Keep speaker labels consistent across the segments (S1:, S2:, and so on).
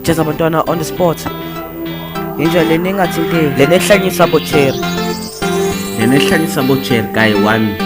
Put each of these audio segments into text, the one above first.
S1: Jazi-labantwana on the spot. Inja leni engathinteki, leni ehlanyisa bocherry. Leni ehlanyisa bocherry guy 1.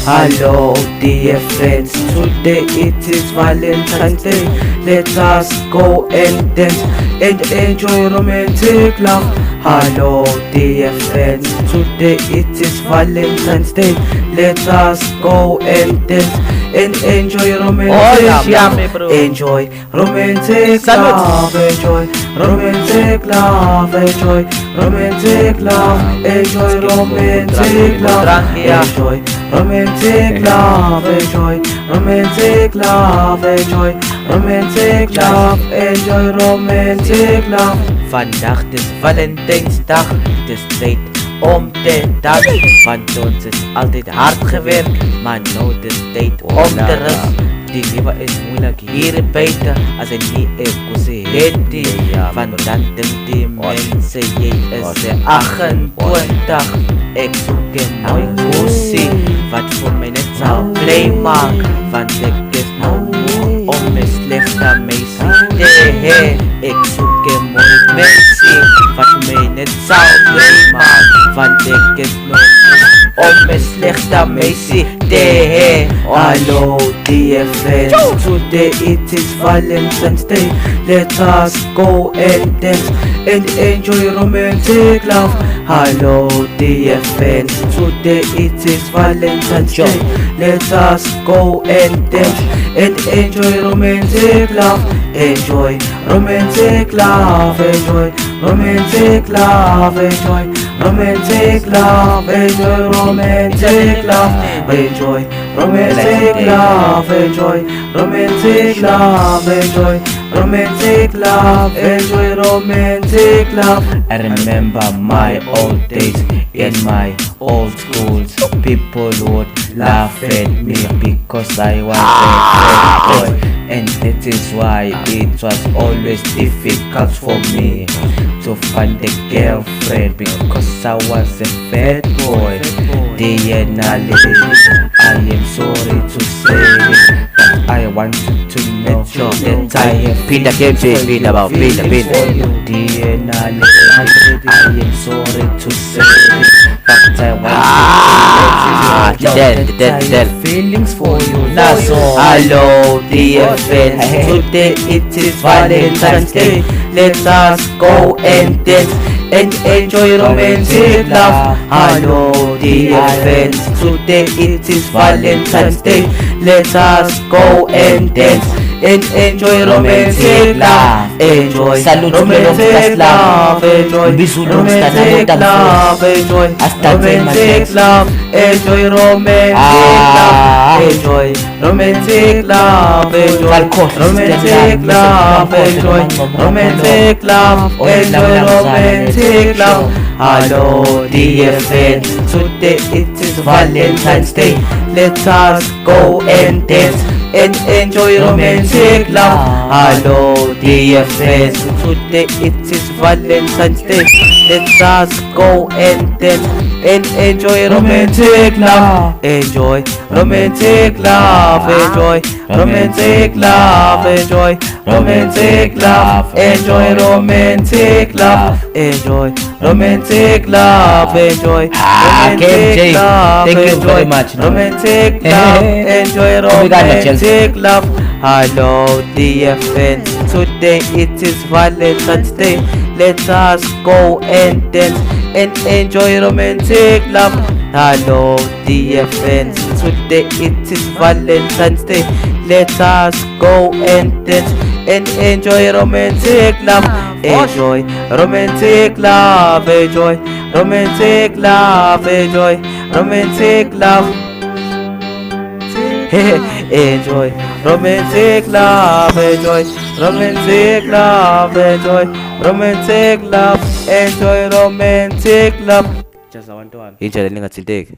S1: Hello dear friends, today it is Valentine's Day. Let us go and dance and enjoy romantic love. Hello dear friends, today it is Valentine's Day. Let us go and dance and enjoy romantic love. Enjoy romantic love. Enjoy romantic love. Enjoy romantic love. Enjoy romantic love. Enjoy romantic love. Enjoy romantic love. Enjoy romantic love. Enjoy romantic love. Vandaag is Valentijnsdag, het is tijd om te dansen. Want ons is altijd hard gewerkt, maar nou is tijd om te rust. Die leven is moeilijk hier buiten, als je niet even heet. Want dan denkt die mensen, jij is 28. Ik zoek een mooi poesie, wat voor mij net zal blij maken. Want ik is nog moe om mijn slechte meisje te hebben. Ik zoek een mooi meisje, wat mij net zal blij maken. Want ik is nog moe om mijn slechte meisje te hebben. Hallo dear friends, today it is Valentine's Day. Let us go and dance and enjoy romantic love. Hello dear friends, today it is Valentine's Day. Let us go and dance and enjoy romantic love. Enjoy romantic love. Enjoy romantic love. Enjoy romantic love. Enjoy romantic love. Enjoy romantic love. Enjoy romantic love. Enjoy romantic love. Enjoy romantic love. I remember my old days in my old schools. People would laugh at me because I was a bad boy, and that is why it was always difficult for me to find a girlfriend because I was a bad boy. I am sorry to say, but I wanted to make sure that I have been about I am sorry to say, but I wanted to make sure that I have feelings for you. Hello dear friends, today it is Valentine's Day. Let us go and dance and enjoy romantic love. Hello dear friends, today it is Valentine's Day. Let us go and dance and enjoy romantic love. Enjoy romantic love. Enjoy romantic love. Enjoy romantic love. Enjoy romantic love. Enjoy romantic love. Enjoy romantic love. Enjoy romantic love. Enjoy romantic love. Hello dear friends, today it is Valentine's Day. Let us go and dance and enjoy romantic love. Hello dear friends, today it is Valentine's Day. Let us go and dance and enjoy romantic love. Enjoy romantic love. Enjoy romantic love. Enjoy romantic love. Enjoy romantic love. Enjoy romantic love. Enjoy romantic love.
S2: Thank you very much.
S1: Romantic love. Enjoy romantic love. Hello dear friends, today it is Valentine's Day. Let us go and dance and enjoy romantic love. Hello dear friends, today it is Valentine's Day. Let us go and dance and enjoy romantic love. Enjoy romantic love. Enjoy romantic love. Enjoy romantic love. Enjoy romantic love. Enjoy romantic love. Enjoy romantic love. Enjoy romantic love. Jazi-labantwana. Inja leni engathinteki.